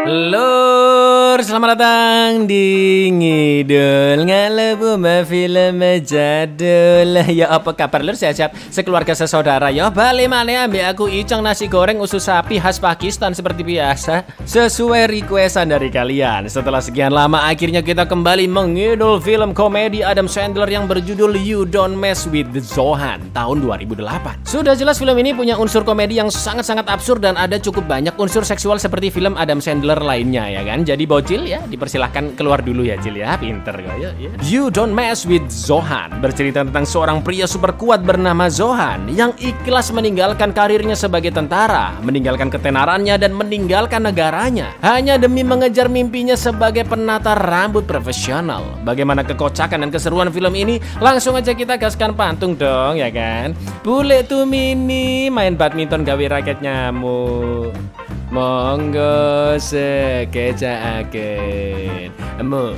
Lur, selamat datang di Ngidul Ngalebu film jadul. Ya apa kabar lur, sehat-sehat sekeluarga sesaudara. Ya balik mana ambil aku icong nasi goreng usus sapi khas Pakistan seperti biasa, sesuai requestan dari kalian. Setelah sekian lama akhirnya kita kembali mengidul film komedi Adam Sandler yang berjudul You Don't Mess With Zohan tahun 2008. Sudah jelas film ini punya unsur komedi yang sangat-sangat absurd dan ada cukup banyak unsur seksual seperti film Adam Sandler lainnya ya kan. Jadi bocil ya dipersilahkan keluar dulu ya Cil ya, pinter kok ya. You Don't Mess With Zohan bercerita tentang seorang pria super kuat bernama Zohan yang ikhlas meninggalkan karirnya sebagai tentara, meninggalkan ketenarannya dan meninggalkan negaranya hanya demi mengejar mimpinya sebagai penata rambut profesional. Bagaimana kekocakan dan keseruan film ini? Langsung aja kita gaskan pantung dong ya kan. Bule tuh mini main badminton gawe raket nyamuk. Monggo sekecaaken emu.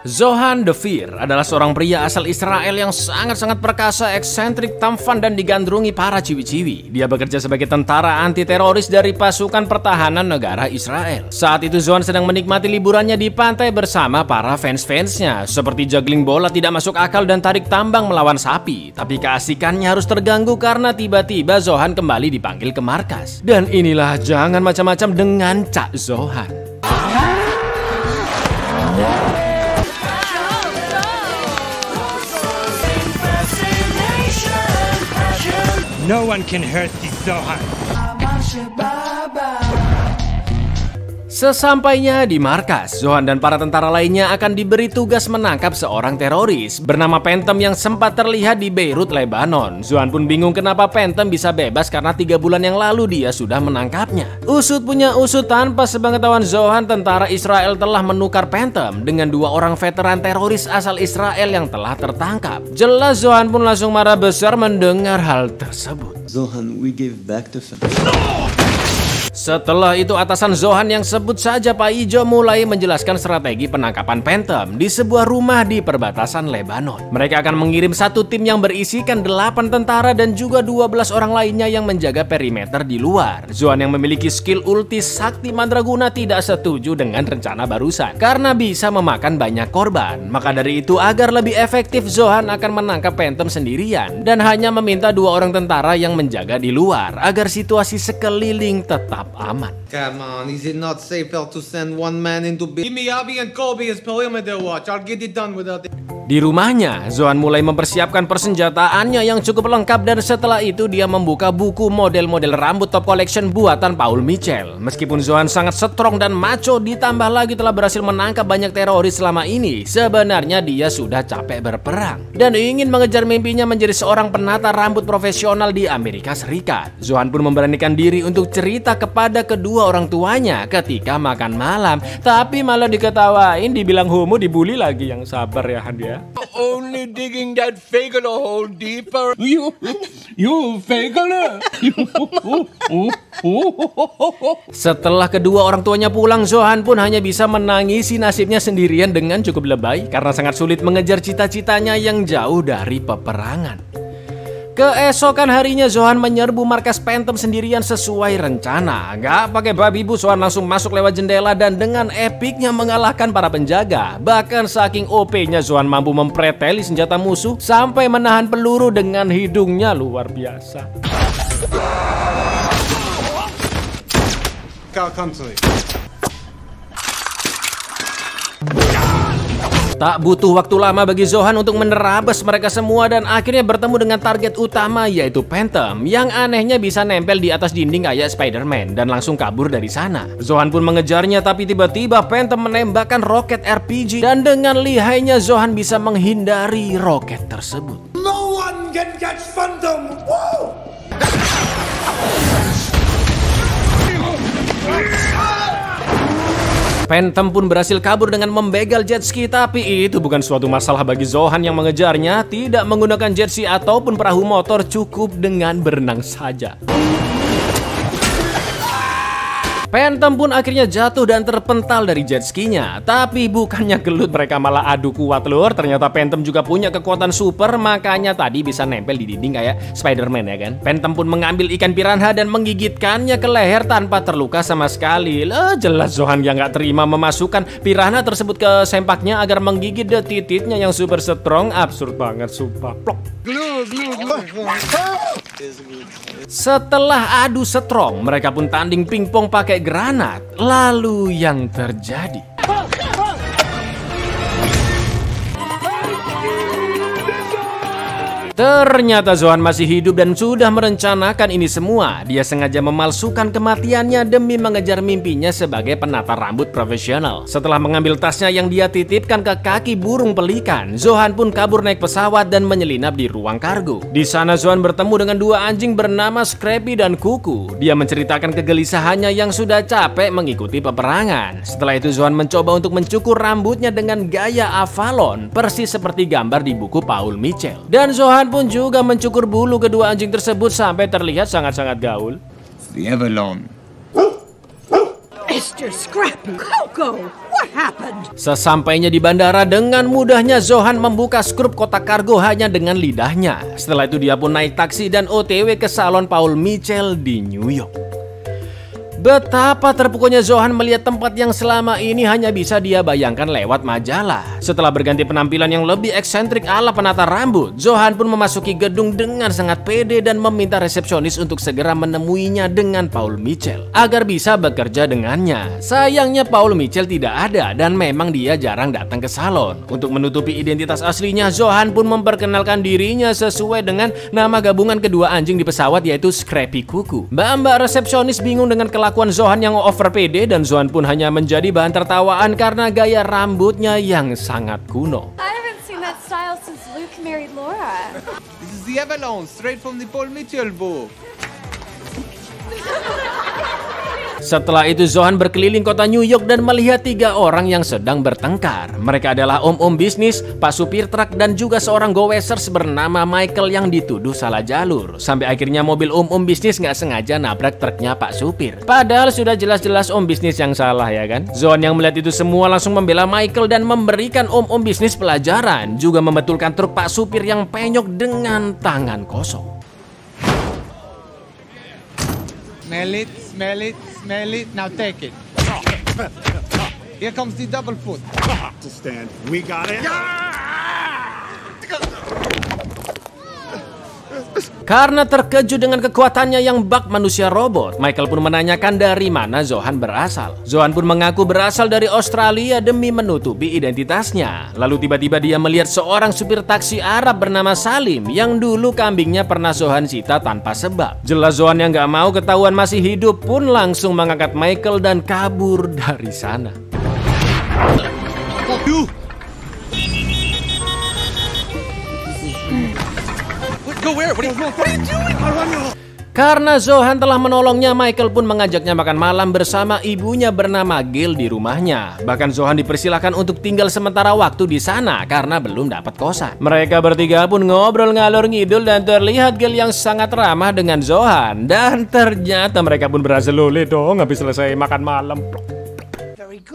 Zohan the Fir adalah seorang pria asal Israel yang sangat-sangat perkasa, eksentrik, tampan dan digandrungi para ciwi-ciwi. Dia bekerja sebagai tentara anti-teroris dari pasukan pertahanan negara Israel. Saat itu Zohan sedang menikmati liburannya di pantai bersama para fans-fansnya, seperti juggling bola tidak masuk akal dan tarik tambang melawan sapi. Tapi keasikannya harus terganggu karena tiba-tiba Zohan kembali dipanggil ke markas. Dan inilah jangan macam-macam dengan Cak Zohan. No one can hurt this Zohan. Sesampainya di markas, Zohan dan para tentara lainnya akan diberi tugas menangkap seorang teroris bernama Phantom yang sempat terlihat di Beirut, Lebanon. Zohan pun bingung kenapa Phantom bisa bebas karena 3 bulan yang lalu dia sudah menangkapnya. Usut punya usut, tanpa sepengetahuan Zohan, tentara Israel telah menukar Phantom dengan 2 orang veteran teroris asal Israel yang telah tertangkap. Jelas Zohan pun langsung marah besar mendengar hal tersebut. Zohan, we give back to family. Setelah itu atasan Zohan yang sebut saja Pak Ijo mulai menjelaskan strategi penangkapan Phantom di sebuah rumah di perbatasan Lebanon. Mereka akan mengirim satu tim yang berisikan 8 tentara dan juga 12 orang lainnya yang menjaga perimeter di luar. Zohan yang memiliki skill ulti sakti mandraguna tidak setuju dengan rencana barusan karena bisa memakan banyak korban. Maka dari itu agar lebih efektif Zohan akan menangkap Phantom sendirian dan hanya meminta 2 orang tentara yang menjaga di luar agar situasi sekeliling tetap aman. Come on, is it not safer to send one man into Give me Abi and Kobe as perimeter watch. I'll get it done without it. Di rumahnya, Zohan mulai mempersiapkan persenjataannya yang cukup lengkap dan setelah itu dia membuka buku model-model rambut top collection buatan Paul Mitchell. Meskipun Zohan sangat strong dan macho, ditambah lagi telah berhasil menangkap banyak teroris selama ini, sebenarnya dia sudah capek berperang dan ingin mengejar mimpinya menjadi seorang penata rambut profesional di Amerika Serikat. Zohan pun memberanikan diri untuk cerita kepada kedua orang tuanya ketika makan malam, tapi malah diketawain, dibilang homo, dibully lagi. Yang sabar ya Han ya. Only digging that fagel a hole deeper. You fagel. Setelah kedua orang tuanya pulang, Zohan pun hanya bisa menangisi nasibnya sendirian dengan cukup lebay karena sangat sulit mengejar cita-citanya yang jauh dari peperangan. Keesokan harinya Zohan menyerbu markas Phantom sendirian sesuai rencana. Gak pakai babi bu, Zohan langsung masuk lewat jendela dan dengan epiknya mengalahkan para penjaga. Bahkan saking OP-nya Zohan mampu mempreteli senjata musuh sampai menahan peluru dengan hidungnya, luar biasa. Come to me. Tak butuh waktu lama bagi Zohan untuk menerabas mereka semua dan akhirnya bertemu dengan target utama yaitu Phantom yang anehnya bisa nempel di atas dinding kayak Spider-Man dan langsung kabur dari sana. Zohan pun mengejarnya tapi tiba-tiba Phantom menembakkan roket RPG dan dengan lihainya Zohan bisa menghindari roket tersebut. No one can catch Phantom. Whoa! Phantom pun berhasil kabur dengan membegal jet ski, tapi itu bukan suatu masalah bagi Zohan yang mengejarnya. Tidak menggunakan jet ski ataupun perahu motor, cukup dengan berenang saja. Phantom pun akhirnya jatuh dan terpental dari jet ski-nya. Tapi bukannya gelut, mereka malah adu kuat lur. Ternyata Phantom juga punya kekuatan super, makanya tadi bisa nempel di dinding kayak Spider-Man ya kan. Phantom pun mengambil ikan piranha dan menggigitkannya ke leher tanpa terluka sama sekali. Jelas Zohan yang gak terima memasukkan piranha tersebut ke sempaknya agar menggigit titiknya yang super strong. Absurd banget sumpah. Plok. Setelah adu strong, mereka pun tanding pingpong pakai granat. Lalu yang terjadi? Ternyata Zohan masih hidup dan sudah merencanakan ini semua. Dia sengaja memalsukan kematiannya demi mengejar mimpinya sebagai penata rambut profesional. Setelah mengambil tasnya yang dia titipkan ke kaki burung pelikan, Zohan pun kabur naik pesawat dan menyelinap di ruang kargo. Di sana Zohan bertemu dengan dua anjing bernama Scrappy dan Kuku. Dia menceritakan kegelisahannya yang sudah capek mengikuti peperangan. Setelah itu Zohan mencoba untuk mencukur rambutnya dengan gaya Avalon, persis seperti gambar di buku Paul Mitchell. Dan Zohan pun juga mencukur bulu kedua anjing tersebut sampai terlihat sangat-sangat gaul. The Avalon. Mr. Scrappy, Coco, what happened? Sesampainya di bandara, dengan mudahnya Zohan membuka skrup kotak kargo hanya dengan lidahnya. Setelah itu dia pun naik taksi dan OTW ke salon Paul Mitchell di New York. Betapa terpukulnya Zohan melihat tempat yang selama ini hanya bisa dia bayangkan lewat majalah. Setelah berganti penampilan yang lebih eksentrik ala penata rambut, Zohan pun memasuki gedung dengan sangat pede dan meminta resepsionis untuk segera menemuinya dengan Paul Mitchell agar bisa bekerja dengannya. Sayangnya Paul Mitchell tidak ada dan memang dia jarang datang ke salon. Untuk menutupi identitas aslinya, Zohan pun memperkenalkan dirinya sesuai dengan nama gabungan kedua anjing di pesawat, yaitu Scrappy Kuku. Mbak-mbak resepsionis bingung dengan kelakuan Zohan yang over pede dan Zohan pun hanya menjadi bahan tertawaan karena gaya rambutnya yang sangat kuno. I haven't seen that style since Luke married Laura. This is the Avalon, straight from the Paul Mitchell book. Setelah itu Zohan berkeliling kota New York dan melihat 3 orang yang sedang bertengkar. Mereka adalah om-om bisnis, pak supir truk, dan juga seorang go-westers bernama Michael yang dituduh salah jalur. Sampai akhirnya mobil om-om bisnis nggak sengaja nabrak truknya pak supir. Padahal sudah jelas-jelas om bisnis yang salah ya kan. Zohan yang melihat itu semua langsung membela Michael dan memberikan om-om bisnis pelajaran. Juga membetulkan truk pak supir yang penyok dengan tangan kosong. Smell it, smell it, smell it. Now take it. Here comes the double foot. To stand. We got it. Karena terkejut dengan kekuatannya yang bak manusia robot, Michael pun menanyakan dari mana Zohan berasal. Zohan pun mengaku berasal dari Australia demi menutupi identitasnya. Lalu tiba-tiba dia melihat seorang supir taksi Arab bernama Salim yang dulu kambingnya pernah Zohan sita tanpa sebab. Jelas Zohan yang gak mau ketahuan masih hidup pun langsung mengangkat Michael dan kabur dari sana. Karena Zohan telah menolongnya, Michael pun mengajaknya makan malam bersama ibunya bernama Gail di rumahnya. Bahkan Zohan dipersilahkan untuk tinggal sementara waktu di sana karena belum dapat kosan. Mereka bertiga pun ngobrol ngalor ngidul dan terlihat Gail yang sangat ramah dengan Zohan. Dan ternyata mereka pun berhasil lole dong habis selesai makan malam.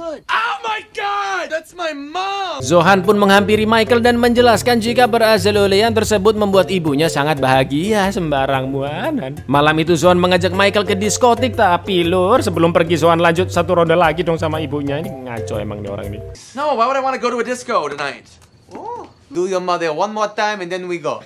Oh my God! That's my mom! Zohan pun menghampiri Michael dan menjelaskan jika berhasil-lolean tersebut membuat ibunya sangat bahagia sembarang muanan. Malam itu Zohan mengajak Michael ke diskotik, tapi lur sebelum pergi Zohan lanjut satu ronde lagi dong sama ibunya. Ini ngaco emang nih orang ini. No, why would I want to go to a disco tonight? Do your mother one more time and then we go.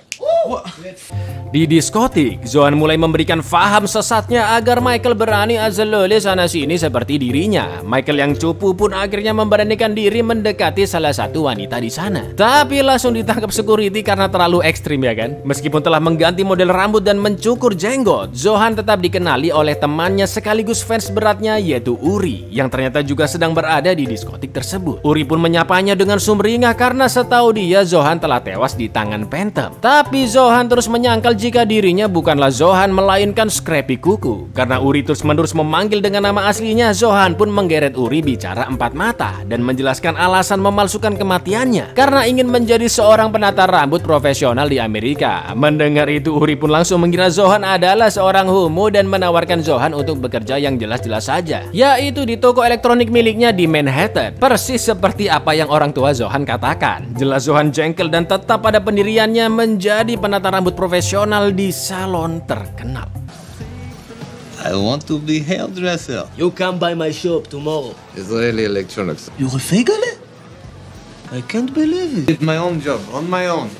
Di diskotik, Zohan mulai memberikan faham sesatnya agar Michael berani azalole sana sini seperti dirinya. Michael yang cupu pun akhirnya memberanikan diri mendekati salah satu wanita di sana. Tapi langsung ditangkap security karena terlalu ekstrim ya kan. Meskipun telah mengganti model rambut dan mencukur jenggot, Zohan tetap dikenali oleh temannya sekaligus fans beratnya yaitu Uri, yang ternyata juga sedang berada di diskotik tersebut. Uri pun menyapanya dengan sumringah karena setahu dia Zohan telah tewas di tangan Phantom. Tapi Zohan terus menyangkal jika dirinya bukanlah Zohan melainkan Scrappy Kuku. Karena Uri terus-menerus memanggil dengan nama aslinya, Zohan pun menggeret Uri bicara empat mata dan menjelaskan alasan memalsukan kematiannya karena ingin menjadi seorang penata rambut profesional di Amerika. Mendengar itu, Uri pun langsung mengira Zohan adalah seorang homo dan menawarkan Zohan untuk bekerja yang jelas-jelas saja, yaitu di toko elektronik miliknya di Manhattan. Persis seperti apa yang orang tua Zohan katakan. Jelas Zohan jengkel dan tetap pada pendiriannya menjadi penata rambut profesional di salon terkenal. I want to be hairdresser. You come by my shop tomorrow. Israeli Electronics. You're a faggot? I can't believe it. Did my own job, on my own.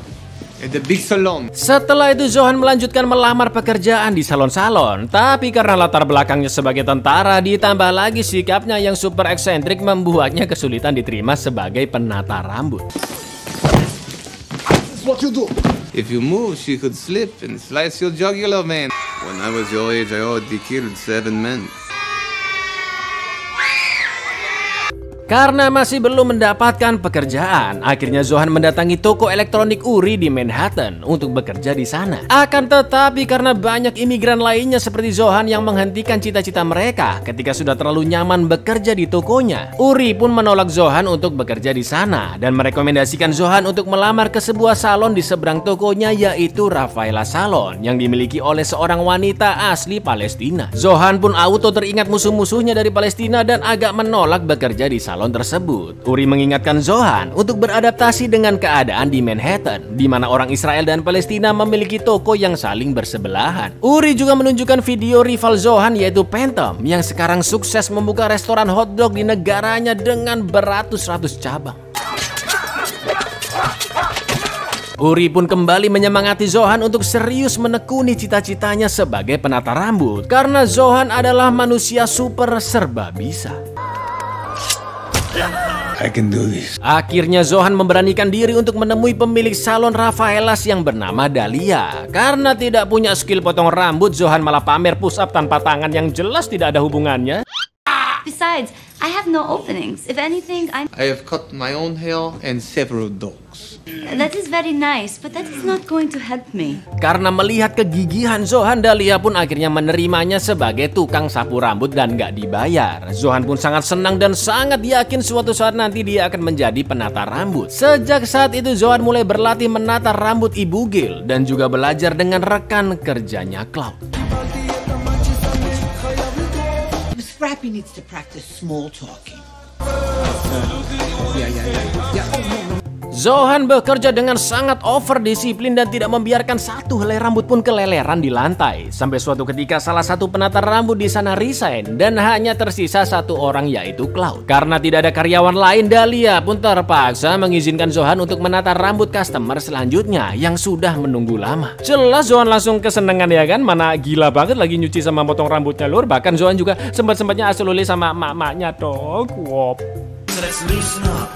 At the big salon. Setelah itu Zohan melanjutkan melamar pekerjaan di salon-salon. Tapi karena latar belakangnya sebagai tentara ditambah lagi sikapnya yang super eksentrik membuatnya kesulitan diterima sebagai penata rambut. What you do? If you move, she could slip and slice your jugular vein. When I was your age, I already killed 7 men. Karena masih belum mendapatkan pekerjaan, akhirnya Zohan mendatangi toko elektronik Uri di Manhattan untuk bekerja di sana. Akan tetapi karena banyak imigran lainnya seperti Zohan yang menghentikan cita-cita mereka ketika sudah terlalu nyaman bekerja di tokonya, Uri pun menolak Zohan untuk bekerja di sana dan merekomendasikan Zohan untuk melamar ke sebuah salon di seberang tokonya, yaitu Rafaela Salon yang dimiliki oleh seorang wanita asli Palestina. Zohan pun auto teringat musuh-musuhnya dari Palestina dan agak menolak bekerja di salon tersebut. Uri mengingatkan Zohan untuk beradaptasi dengan keadaan di Manhattan, di mana orang Israel dan Palestina memiliki toko yang saling bersebelahan. Uri juga menunjukkan video rival Zohan yaitu Phantom yang sekarang sukses membuka restoran hotdog di negaranya dengan beratus-ratus cabang. Uri pun kembali menyemangati Zohan untuk serius menekuni cita-citanya sebagai penata rambut karena Zohan adalah manusia super serba bisa. I can do this. Akhirnya Zohan memberanikan diri untuk menemui pemilik salon Rafaelas yang bernama Dahlia. Karena tidak punya skill potong rambut, Zohan malah pamer push up tanpa tangan yang jelas tidak ada hubungannya. Besides, I have no openings. If anything, I have cut my own hair and several dogs. That is very nice, but that is not going to help me. Karena melihat kegigihan Zohan, Dahlia pun akhirnya menerimanya sebagai tukang sapu rambut dan gak dibayar. Zohan pun sangat senang dan sangat yakin suatu saat nanti dia akan menjadi penata rambut. Sejak saat itu Zohan mulai berlatih menata rambut Ibu Gil dan juga belajar dengan rekan kerjanya Cloud. Scrappy needs to practice small talking. Zohan bekerja dengan sangat over disiplin dan tidak membiarkan satu helai rambut pun keleleran di lantai. Sampai suatu ketika salah satu penata rambut di sana resign dan hanya tersisa satu orang yaitu Cloud. Karena tidak ada karyawan lain, Dahlia pun terpaksa mengizinkan Zohan untuk menata rambut customer selanjutnya yang sudah menunggu lama. Jelas Zohan langsung kesenangan ya kan, mana gila banget lagi nyuci sama potong rambutnya lur. Bahkan Zohan juga sempat-sempatnya asululi sama mak-maknya dong. Wop. So let's loosen up.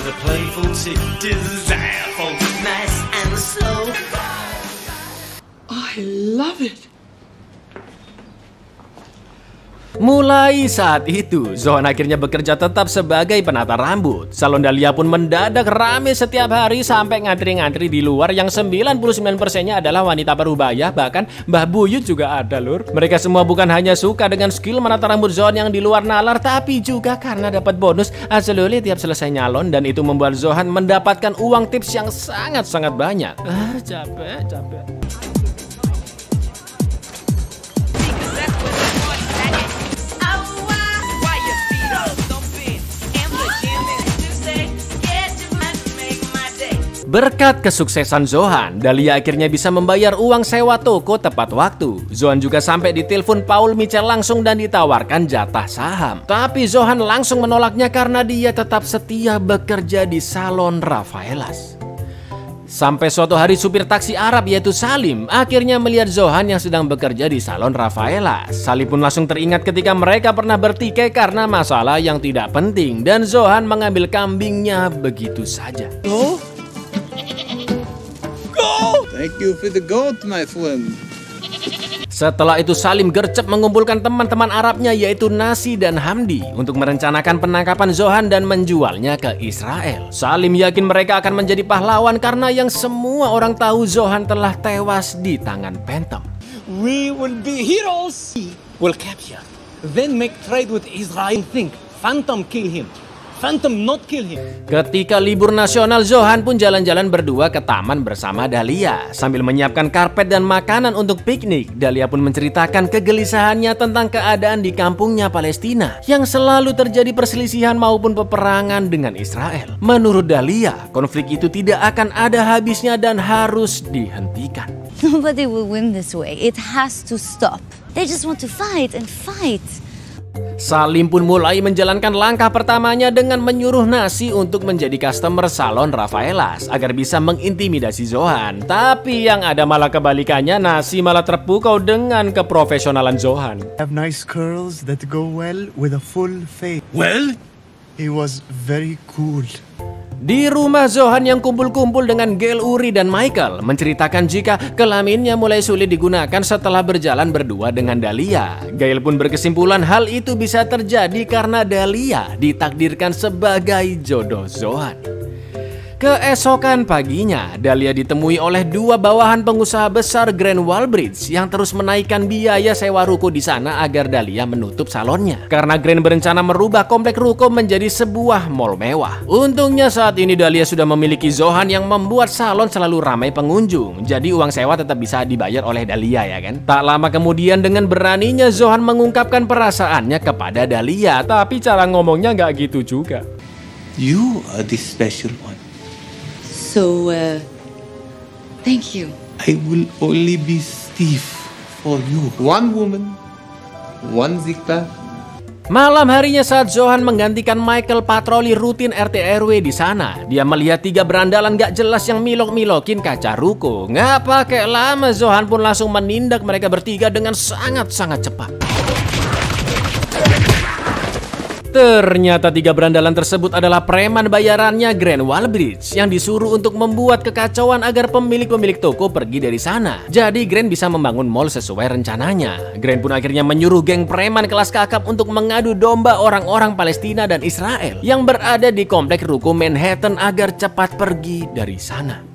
The playful tick desire for nice and slow. I love it. Mulai saat itu, Zohan akhirnya bekerja tetap sebagai penata rambut. Salon Dahlia pun mendadak rame setiap hari sampai ngantri-ngantri di luar yang 99%-nya adalah wanita parubaya, bahkan Mbah Buyut juga ada lur. Mereka semua bukan hanya suka dengan skill menata rambut Zohan yang di luar nalar, tapi juga karena dapat bonus absolutely tiap selesai nyalon, dan itu membuat Zohan mendapatkan uang tips yang sangat-sangat banyak. Capek. Berkat kesuksesan Zohan, Dahlia akhirnya bisa membayar uang sewa toko tepat waktu. Zohan juga sampai ditelepon Paul Mitchell langsung dan ditawarkan jatah saham. Tapi Zohan langsung menolaknya karena dia tetap setia bekerja di salon Rafaelas. Sampai suatu hari supir taksi Arab yaitu Salim akhirnya melihat Zohan yang sedang bekerja di salon Rafaelas. Salim pun langsung teringat ketika mereka pernah bertikai karena masalah yang tidak penting dan Zohan mengambil kambingnya begitu saja. Thank you for the goat, my friend. Setelah itu Salim gercep mengumpulkan teman-teman Arabnya yaitu Nasi dan Hamdi untuk merencanakan penangkapan Zohan dan menjualnya ke Israel. Salim yakin mereka akan menjadi pahlawan karena yang semua orang tahu Zohan telah tewas di tangan Phantom. We will be heroes. We'll capture, then make trade with Israel. Think Phantom kill him. Phantom not kill him. Ketika libur nasional, Zohan pun jalan-jalan berdua ke taman bersama Dahlia. Sambil menyiapkan karpet dan makanan untuk piknik, Dahlia pun menceritakan kegelisahannya tentang keadaan di kampungnya Palestina yang selalu terjadi perselisihan maupun peperangan dengan Israel. Menurut Dahlia, konflik itu tidak akan ada habisnya dan harus dihentikan. Nobody will win this way. It has to stop. They just want to fight and fight. Salim pun mulai menjalankan langkah pertamanya dengan menyuruh Nasi untuk menjadi customer salon Rafaelas agar bisa mengintimidasi Zohan. Tapi yang ada malah kebalikannya, Nasi malah terpukau dengan keprofesionalan Zohan. Have nice curls that go well with a full face. Well? He was very cool. Di rumah, Zohan yang kumpul-kumpul dengan Gail, Uri, dan Michael menceritakan jika kelaminnya mulai sulit digunakan setelah berjalan berdua dengan Dahlia. Gail pun berkesimpulan hal itu bisa terjadi karena Dahlia ditakdirkan sebagai jodoh Zohan. Keesokan paginya, Dahlia ditemui oleh dua bawahan pengusaha besar Grand Wallbridge yang terus menaikkan biaya sewa ruko di sana agar Dahlia menutup salonnya. Karena Grand berencana merubah komplek ruko menjadi sebuah mall mewah. Untungnya saat ini Dahlia sudah memiliki Zohan yang membuat salon selalu ramai pengunjung. Jadi uang sewa tetap bisa dibayar oleh Dahlia, ya kan? Tak lama kemudian dengan beraninya Zohan mengungkapkan perasaannya kepada Dahlia, tapi cara ngomongnya nggak gitu juga. You are the special one. So, thank you. I will only be Steve for you. One woman, one zikzag. Malam harinya saat Zohan menggantikan Michael patroli rutin RT RW di sana, dia melihat tiga berandalan gak jelas yang milok-milokin kaca ruko. Nggak pakai lama, Zohan pun langsung menindak mereka bertiga dengan sangat-sangat cepat. Ternyata tiga berandalan tersebut adalah preman bayarannya Grand Wallbridge yang disuruh untuk membuat kekacauan agar pemilik-pemilik toko pergi dari sana. Jadi Grand bisa membangun mall sesuai rencananya. Grand pun akhirnya menyuruh geng preman kelas kakap untuk mengadu domba orang-orang Palestina dan Israel yang berada di komplek ruko Manhattan agar cepat pergi dari sana.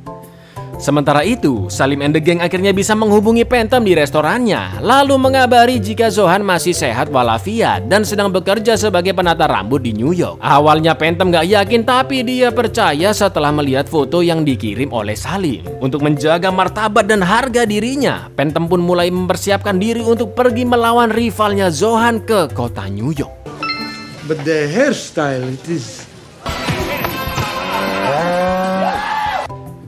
Sementara itu, Salim and the Gang akhirnya bisa menghubungi Phantom di restorannya, lalu mengabari jika Zohan masih sehat walafiat dan sedang bekerja sebagai penata rambut di New York. Awalnya Phantom gak yakin, tapi dia percaya setelah melihat foto yang dikirim oleh Salim. Untuk menjaga martabat dan harga dirinya, Phantom pun mulai mempersiapkan diri untuk pergi melawan rivalnya Zohan ke kota New York. But the hairstyle, it is...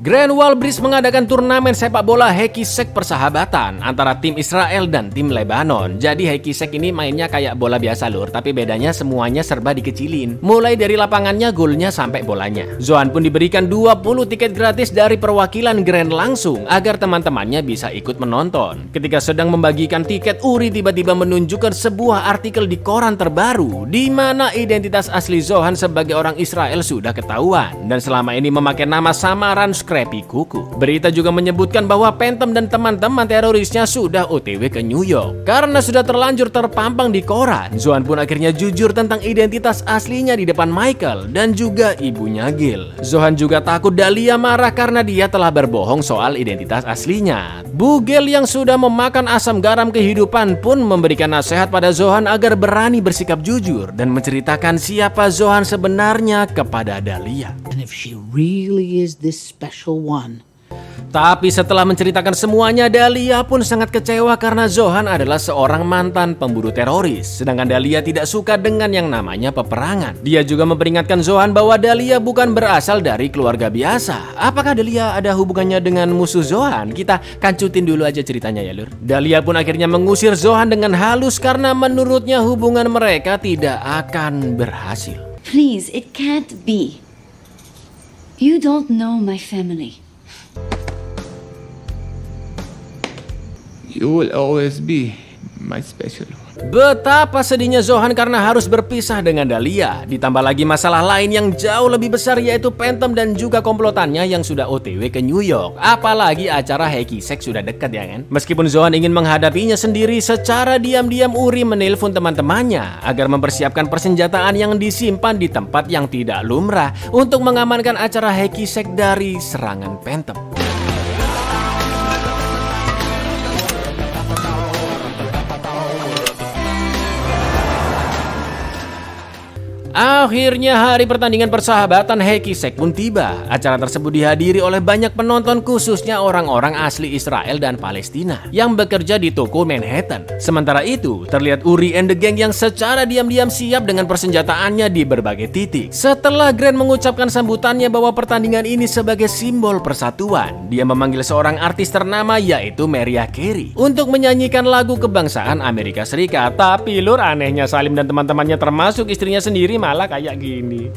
Grand Wallbridge mengadakan turnamen sepak bola Hacky Sack persahabatan antara tim Israel dan tim Lebanon. Jadi Hacky Sack ini mainnya kayak bola biasa lur, tapi bedanya semuanya serba dikecilin. Mulai dari lapangannya, golnya, sampai bolanya. Zohan pun diberikan 20 tiket gratis dari perwakilan Grand langsung agar teman-temannya bisa ikut menonton. Ketika sedang membagikan tiket, Uri tiba-tiba menunjukkan sebuah artikel di koran terbaru di mana identitas asli Zohan sebagai orang Israel sudah ketahuan dan selama ini memakai nama samaran Scrappy Kuku. Berita juga menyebutkan bahwa Phantom dan teman-teman terorisnya sudah OTW ke New York. Karena sudah terlanjur terpampang di koran, Zohan pun akhirnya jujur tentang identitas aslinya di depan Michael dan juga ibunya Gail. Zohan juga takut Dahlia marah karena dia telah berbohong soal identitas aslinya. Bu Gail yang sudah memakan asam garam kehidupan pun memberikan nasihat pada Zohan agar berani bersikap jujur dan menceritakan siapa Zohan sebenarnya kepada Dahlia. And if she really is this special one. Tapi setelah menceritakan semuanya, Dahlia pun sangat kecewa karena Zohan adalah seorang mantan pemburu teroris. Sedangkan Dahlia tidak suka dengan yang namanya peperangan. Dia juga memperingatkan Zohan bahwa Dahlia bukan berasal dari keluarga biasa. Apakah Dahlia ada hubungannya dengan musuh Zohan? Kita kancutin dulu aja ceritanya ya lur. Dahlia pun akhirnya mengusir Zohan dengan halus karena menurutnya hubungan mereka tidak akan berhasil. Please, it can't be. You don't know my family. You will always be my special one. Betapa sedihnya Zohan karena harus berpisah dengan Dahlia. Ditambah lagi masalah lain yang jauh lebih besar, yaitu Phantom dan juga komplotannya yang sudah OTW ke New York. Apalagi acara Hacky Sack sudah dekat ya kan. Meskipun Zohan ingin menghadapinya sendiri, secara diam-diam Uri menelpon teman-temannya agar mempersiapkan persenjataan yang disimpan di tempat yang tidak lumrah untuk mengamankan acara Hacky Sack dari serangan Phantom. Akhirnya hari pertandingan persahabatan Hacky Sack pun tiba. Acara tersebut dihadiri oleh banyak penonton, khususnya orang-orang asli Israel dan Palestina yang bekerja di toko Manhattan. Sementara itu, terlihat Uri and the Gang yang secara diam-diam siap dengan persenjataannya di berbagai titik. Setelah Grant mengucapkan sambutannya bahwa pertandingan ini sebagai simbol persatuan, dia memanggil seorang artis ternama yaitu Mariah Carey untuk menyanyikan lagu kebangsaan Amerika Serikat. Tapi lur, anehnya Salim dan teman-temannya termasuk istrinya sendiri malah kayak gini.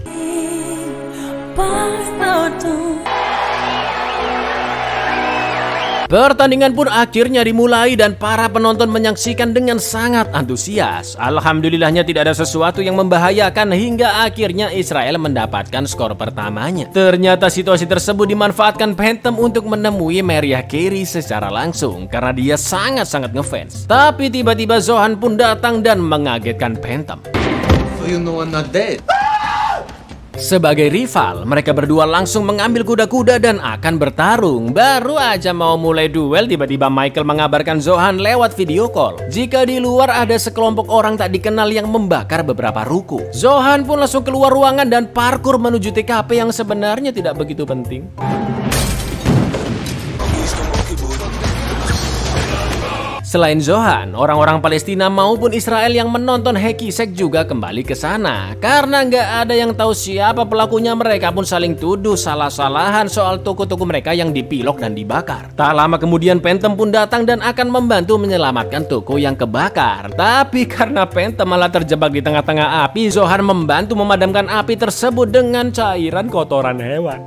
Pertandingan pun akhirnya dimulai dan para penonton menyaksikan dengan sangat antusias. Alhamdulillahnya tidak ada sesuatu yang membahayakan hingga akhirnya Israel mendapatkan skor pertamanya. Ternyata situasi tersebut dimanfaatkan Phantom untuk menemui Mariah Carey secara langsung karena dia sangat-sangat ngefans. Tapi tiba-tiba Zohan pun datang dan mengagetkan Phantom. You know I'm not dead. Sebagai rival, mereka berdua langsung mengambil kuda-kuda dan akan bertarung. Baru aja mau mulai duel, tiba-tiba Michael mengabarkan Zohan lewat video call jika di luar ada sekelompok orang tak dikenal yang membakar beberapa ruko. Zohan pun langsung keluar ruangan dan parkur menuju TKP yang sebenarnya tidak begitu penting. Selain Zohan, orang-orang Palestina maupun Israel yang menonton Hacky Sack juga kembali ke sana. Karena nggak ada yang tahu siapa pelakunya, mereka pun saling tuduh salah-salahan soal toko-toko mereka yang dipilok dan dibakar. Tak lama kemudian Phantom pun datang dan akan membantu menyelamatkan toko yang kebakar. Tapi karena Phantom malah terjebak di tengah-tengah api, Zohan membantu memadamkan api tersebut dengan cairan kotoran hewan.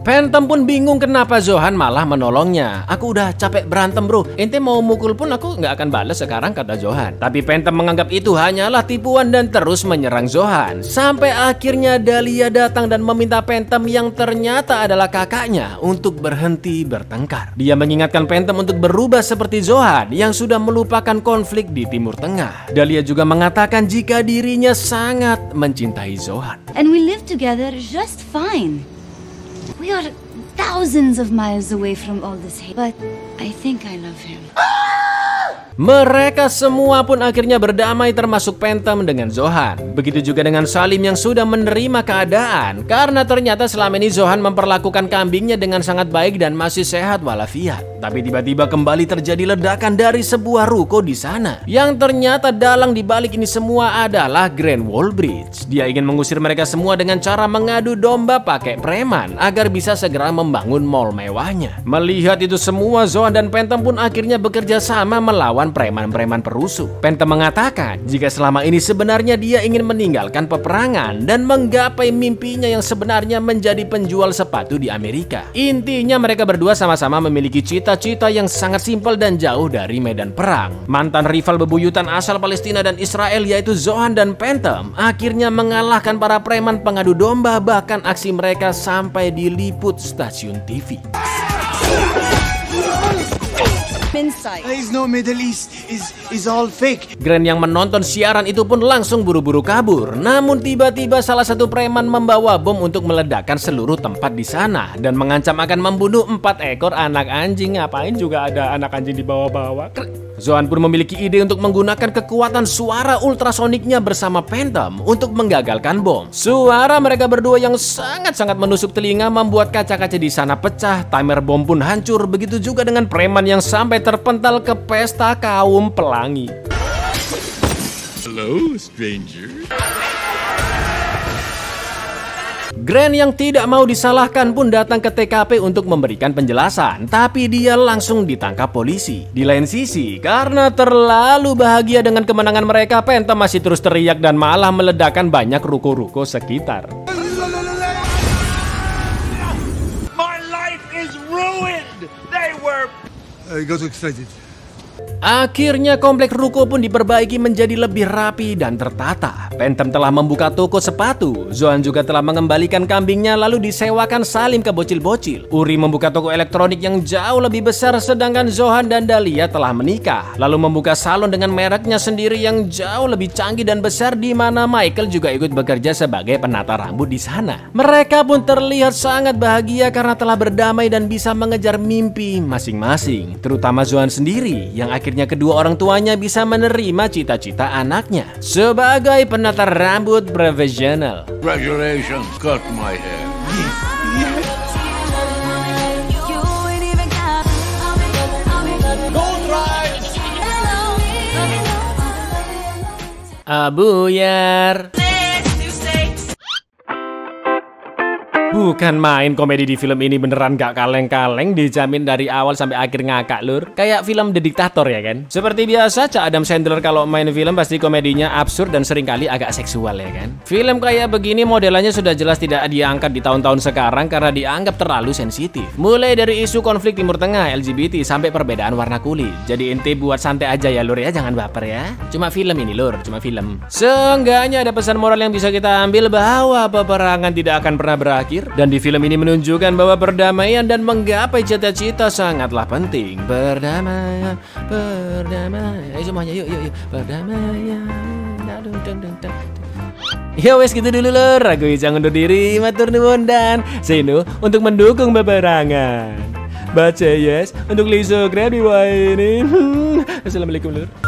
Phantom pun bingung kenapa Zohan malah menolongnya. Aku udah capek berantem bro, ente mau mukul pun aku nggak akan balas sekarang, kata Zohan. Tapi Phantom menganggap itu hanyalah tipuan dan terus menyerang Zohan. Sampai akhirnya Dahlia datang dan meminta Phantom yang ternyata adalah kakaknya untuk berhenti bertengkar. Dia mengingatkan Phantom untuk berubah seperti Zohan yang sudah melupakan konflik di Timur Tengah. Dahlia juga mengatakan jika dirinya sangat mencintai Zohan. And we live together just fine. We are thousands of miles away from all this hate, but I think I love him. Mereka semua pun akhirnya berdamai termasuk Phantom dengan Zohan. Begitu juga dengan Salim yang sudah menerima keadaan karena ternyata selama ini Zohan memperlakukan kambingnya dengan sangat baik dan masih sehat walafiat. Tapi tiba-tiba kembali terjadi ledakan dari sebuah ruko di sana. Yang ternyata dalang dibalik ini semua adalah Grant Wallbridge. Dia ingin mengusir mereka semua dengan cara mengadu domba pakai preman agar bisa segera membangun mall mewahnya. Melihat itu semua, Zohan dan Phantom pun akhirnya bekerja sama melawan preman-preman perusuh. Phantom mengatakan jika selama ini sebenarnya dia ingin meninggalkan peperangan dan menggapai mimpinya yang sebenarnya menjadi penjual sepatu di Amerika. Intinya mereka berdua sama-sama memiliki cita-cita yang sangat simpel dan jauh dari medan perang. Mantan rival bebuyutan asal Palestina dan Israel yaitu Zohan dan Phantom akhirnya mengalahkan para preman pengadu domba, bahkan aksi mereka sampai diliput stasiun TV. Please no, Middle East is all fake. Grant yang menonton siaran itu pun langsung buru-buru kabur. Namun tiba-tiba salah satu preman membawa bom untuk meledakkan seluruh tempat di sana dan mengancam akan membunuh 4 ekor anak anjing. Ngapain juga ada anak anjing dibawa-bawa? Zohan pun memiliki ide untuk menggunakan kekuatan suara ultrasoniknya bersama Phantom untuk menggagalkan bom. Suara mereka berdua yang sangat-sangat menusuk telinga membuat kaca-kaca di sana pecah, timer bom pun hancur. Begitu juga dengan preman yang sampai terpental ke pesta kaum pelangi. Hello, stranger. Grant yang tidak mau disalahkan pun datang ke TKP untuk memberikan penjelasan, tapi dia langsung ditangkap polisi. Di lain sisi, karena terlalu bahagia dengan kemenangan mereka, Phantom masih terus teriak dan malah meledakkan banyak ruko-ruko sekitar. My life is ruined. They were I got excited. Akhirnya komplek ruko pun diperbaiki menjadi lebih rapi dan tertata. Phantom telah membuka toko sepatu. Zohan juga telah mengembalikan kambingnya lalu disewakan Salim ke bocil-bocil. Uri membuka toko elektronik yang jauh lebih besar, sedangkan Zohan dan Dahlia telah menikah. Lalu membuka salon dengan mereknya sendiri yang jauh lebih canggih dan besar, di mana Michael juga ikut bekerja sebagai penata rambut di sana. Mereka pun terlihat sangat bahagia karena telah berdamai dan bisa mengejar mimpi masing-masing. Terutama Zohan sendiri yang akhirnya kedua orang tuanya bisa menerima cita-cita anaknya sebagai penata rambut profesional. Congratulations, cut my hair. Abuyar. Bukan main, komedi di film ini beneran gak kaleng-kaleng, dijamin dari awal sampai akhir ngakak lur. Kayak film The Dictator ya kan. Seperti biasa, Cak Adam Sandler kalau main film pasti komedinya absurd dan seringkali agak seksual ya kan. Film kayak begini modelannya sudah jelas tidak diangkat di tahun-tahun sekarang karena dianggap terlalu sensitif. Mulai dari isu konflik Timur Tengah, LGBT, sampai perbedaan warna kulit. Jadi ente buat santai aja ya lur ya, jangan baper ya. Cuma film ini lur, cuma film. Seenggaknya ada pesan moral yang bisa kita ambil bahwa peperangan tidak akan pernah berakhir. Dan di film ini menunjukkan bahwa perdamaian dan menggapai cita-cita sangatlah penting. Berdamai, berdamai. Ayo semuanya, yuk, berdamai. Ya wes gitu dulu lor. Aku Icang undur diri, matur nuwun dan Seno untuk mendukung peperangan. Baca yes untuk Liso Kredi ini. Assalamualaikum lor.